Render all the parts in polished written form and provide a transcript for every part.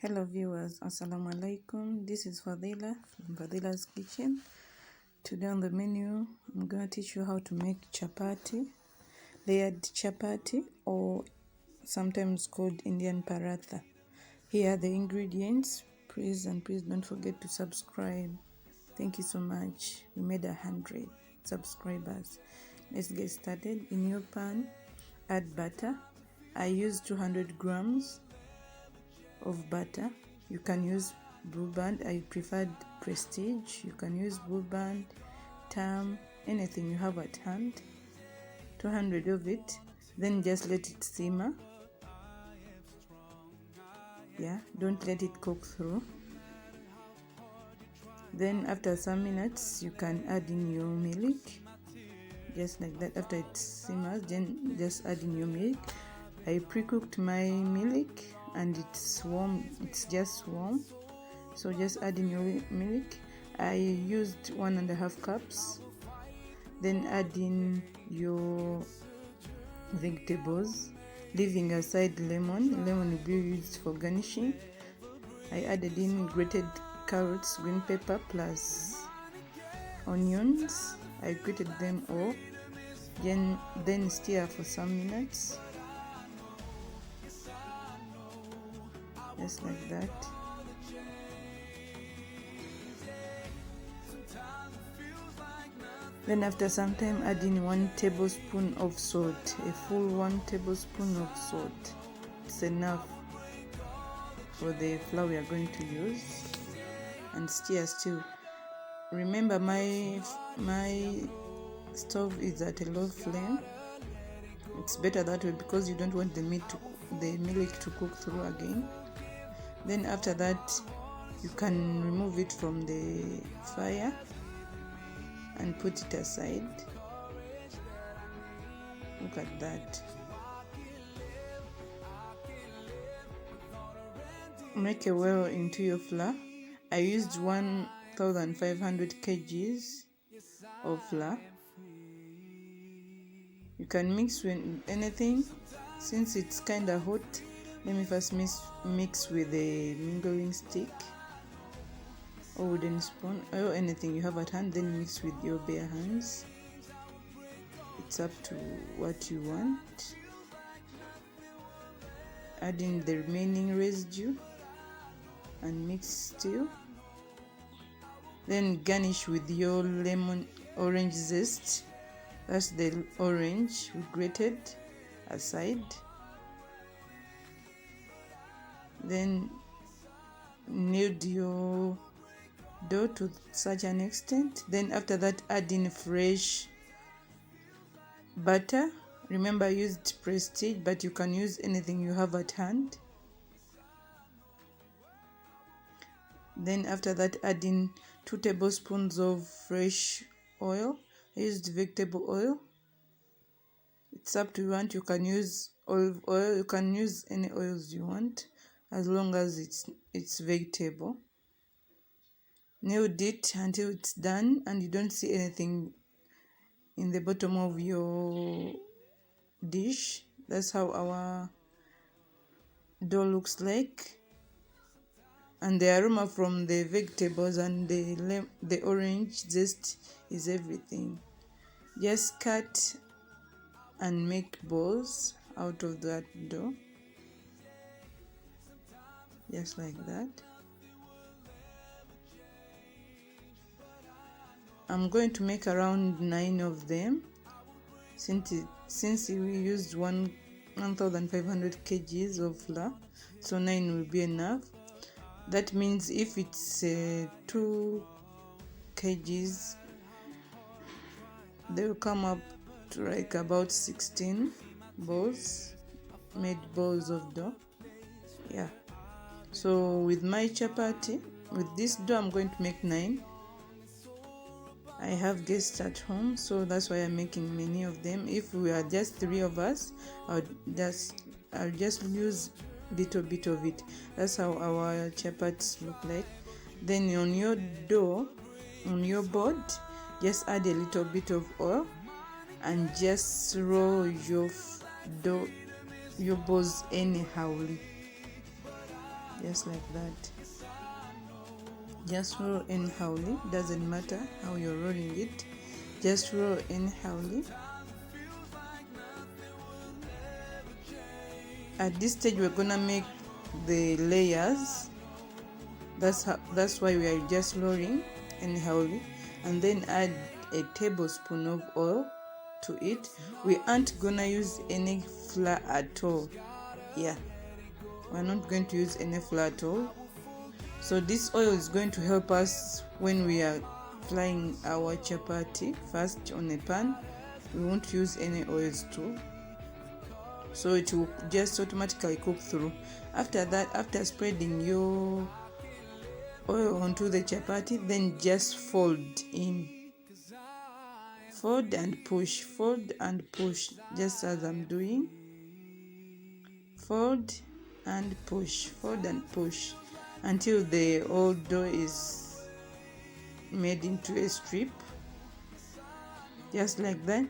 Hello viewers, Assalamu alaikum. This is Fadila from Fadila's Kitchen. Today on the menu, I'm going to teach you how to make chapati, layered chapati, or sometimes called Indian paratha. Here are the ingredients. Please don't forget to subscribe. Thank you so much. We made 100 subscribers. Let's get started. In your pan, add butter. I use 200 grams of butter. You can use Blue Band. I preferred Prestige. You can use Blue Band, Tam, anything you have at hand. 200 of it. Then just let it simmer. Yeah, don't let it cook through. Then after some minutes, you can add in your milk, just like that. After it simmers, then just add in your milk. I pre-cooked my milk and it's warm, it's just warm, so just add in your milk. I used 1.5 cups. Then add in your vegetables, leaving aside lemon will be used for garnishing. I added in grated carrots, green pepper plus onions. I grated them all. Then stir for some minutes, just like that. Then after some time, add in 1 tablespoon of salt, a full 1 tablespoon of salt. It's enough for the flour we are going to use, and stir still. Remember, my stove is at a low flame. It's better that way because you don't want the milk to cook through again. Then after that, you can remove it from the fire and put it aside. Look at that. Make a well into your flour. I used 1,500 kgs of flour. You can mix with anything. Since it's kind of hot, let me first mix with a mingling stick or wooden spoon or anything you have at hand. Then mix with your bare hands. It's up to what you want. Add in the remaining residue and mix still. Then garnish with your orange zest. That's the orange we grated aside. Then knead your dough to such an extent. Then after that, add in fresh butter. Remember, I used Prestige, but you can use anything you have at hand. Then after that, add in 2 tablespoons of fresh oil. I used vegetable oil. It's up to you. You can use olive oil. You can use any oils you want, as long as it's vegetable. Knead it until it's done and you don't see anything in the bottom of your dish. That's how our dough looks like. And the aroma from the vegetables and the orange zest is everything. Just cut and make balls out of that dough, just like that. I'm going to make around 9 of them, since we used 1,500 kgs of flour, so 9 will be enough. That means if it's 2 kgs, they will come up to like about 16 balls, made balls of dough. Yeah, so with my chapati, with this dough, I'm going to make 9. I have guests at home, so that's why I'm making many of them. If we are just 3 of us, I'll just use little bit of it. That's how our chapatis look like. Then on your dough, on your board, just add a little bit of oil and just roll your balls anyhow. just like that. Just roll anyhowly, doesn't matter how you're rolling it, just roll anyhowly. At this stage we're gonna make the layers. That's why we are just rolling anyhowly, and then add a tablespoon of oil to it. We aren't gonna use any flour at all. Yeah, we're not going to use any flour at all. So this oil is going to help us when we are frying our chapati first on a pan. We won't use any oils too, so it will just automatically cook through. After that, after spreading your oil onto the chapati, then just fold in. Fold and push, just as I'm doing. Fold and push until the whole dough is made into a strip, just like that.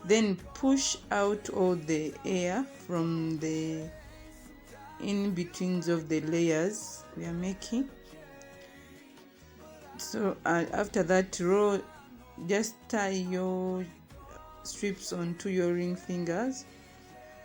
Then push out all the air from the in-betweens of the layers we are making. So after that, roll, just tie your strips onto your ring fingers,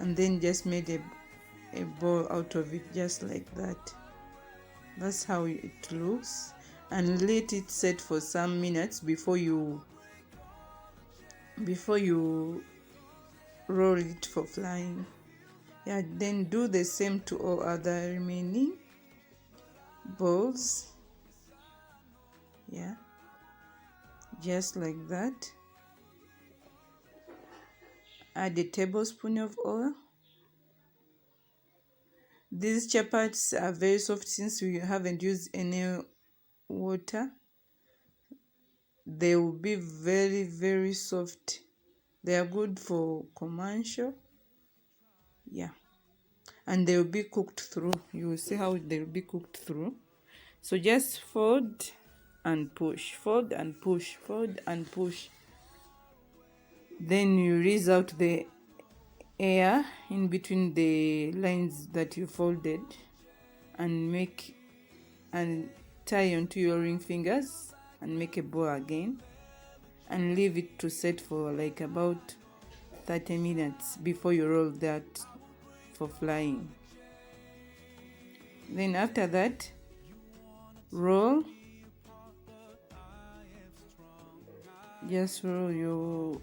and then just made a ball out of it, just like that. That's how it looks, and let it set for some minutes before you roll it for frying. Yeah, then do the same to all other remaining balls. Yeah, just like that. Add a tablespoon of oil. These chapatis are very soft since we haven't used any water. They will be very, very soft. They are good for commercial. Yeah, and they will be cooked through. You will see how they will be cooked through. So just fold and push, fold and push, fold and push. Then you release out the air in between the lines that you folded, and tie onto your ring fingers and make a ball again, and leave it to set for like about 30 minutes before you roll that for frying. Then after that, roll, just roll your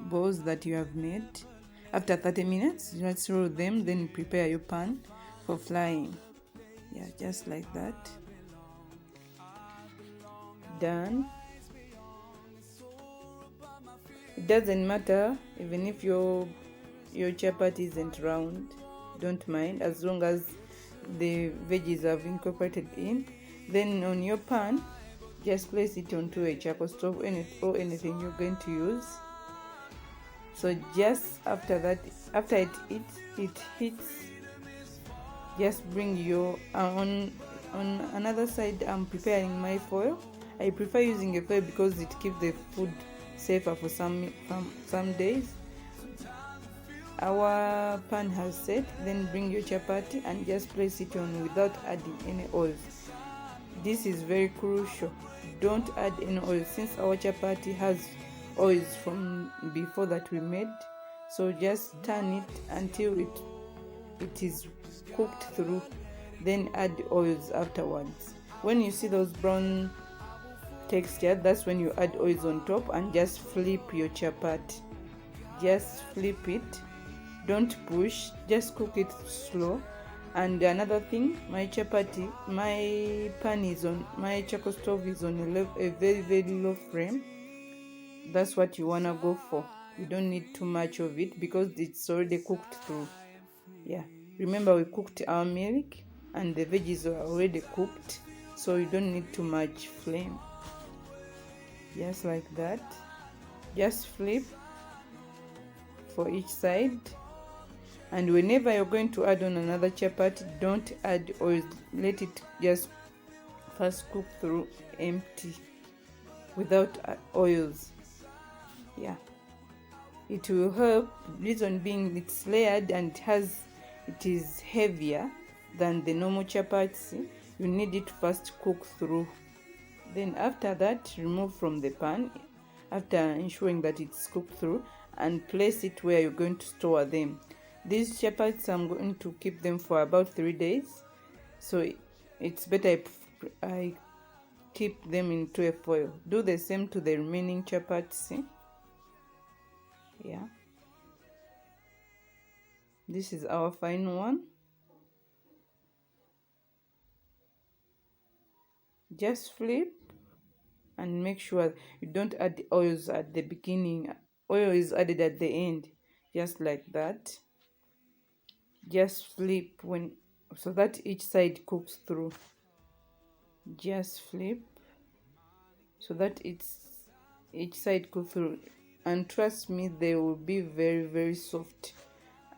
balls that you have made. After 30 minutes, just roll them, then prepare your pan for frying. Yeah, just like that. Done. It doesn't matter even if your chapati isn't round, don't mind, as long as the veggies have incorporated in. Then on your pan, just place it onto a charcoal stove or anything you're going to use. So just after that, after it heats, just bring your on another side. I'm preparing my foil. I prefer using a foil because it keeps the food safer for some days. Our pan has set. Then bring your chapati and just place it on without adding any oil. This is very crucial. Don't add any oil since our chapati has oils from before that we made. So just turn it until it is cooked through, then add oils afterwards. When you see those brown texture, that's when you add oils on top, and just flip your chapati. Just flip it, don't push, just cook it slow. And another thing, my pan is on, my charcoal stove is on a very, very low flame. That's what you wanna go for. You don't need too much of it because it's already cooked through. Yeah, remember we cooked our milk and the veggies are already cooked, so you don't need too much flame. Just like that. Just flip for each side. And whenever you're going to add on another chapati, don't add oil. Let it just first cook through empty without oils. Yeah, it will help. Reason being, it's layered and it has it is heavier than the normal chapati, you need it to first cook through. Then after that, remove from the pan after ensuring that it's cooked through, and place it where you're going to store them. These chapatis, I'm going to keep them for about 3 days, so it's better I keep them into a foil. Do the same to the remaining chapatis. Yeah, this is our final one. Just flip and make sure you don't add the oils at the beginning. Oil is added at the end, just like that. Just flip when so that each side cooks through. Just flip so that each side cooks through, and trust me, they will be very, very soft.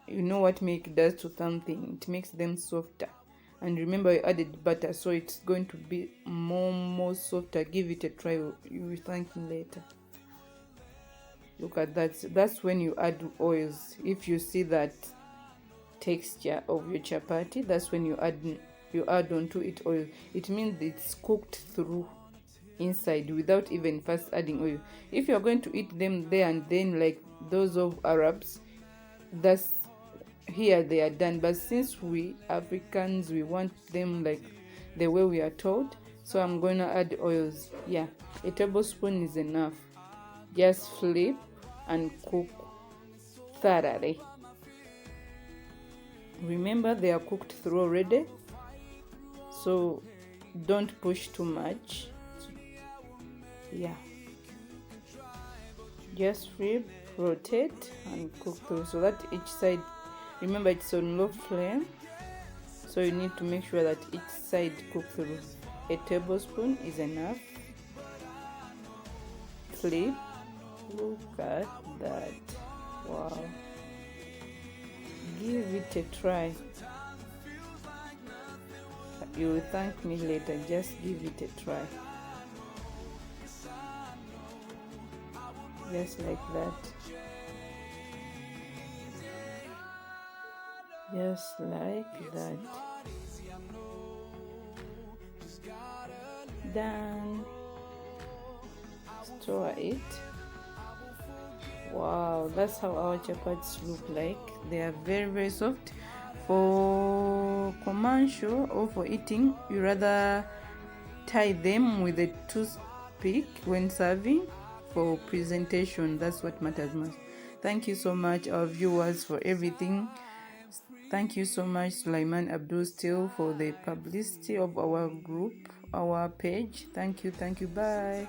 You know what milk does to something, it makes them softer. And remember, you added butter, so it's going to be more softer. Give it a try, you will thank me later. Look at that. That's when you add oils. If you see that texture of your chapati, that's when you add onto it oil. It means it's cooked through inside without even first adding oil. If you're going to eat them there and then, like those of Arabs, that's here they are done. But since we Africans, we want them like the way we are told, so I'm going to add oils. Yeah, a tablespoon is enough. Just flip and cook thoroughly. Remember, they are cooked through already, so don't push too much. Yeah, just flip, rotate and cook through so that each side, remember it's on low flame, so you need to make sure that each side cook through. A tablespoon is enough. Flip. Look at that. Wow, give it a try. You will thank me later. Just give it a try. Just like that. Just like that. Done. Store it. Wow, that's how our chapatis look like. They are very, very soft. For commercial or for eating, you rather tie them with a toothpick when serving. For presentation, that's what matters most. Thank you so much, our viewers, for everything. Thank you so much, Sulaiman Abdul Still, for the publicity of our group, our page. Thank you. Bye.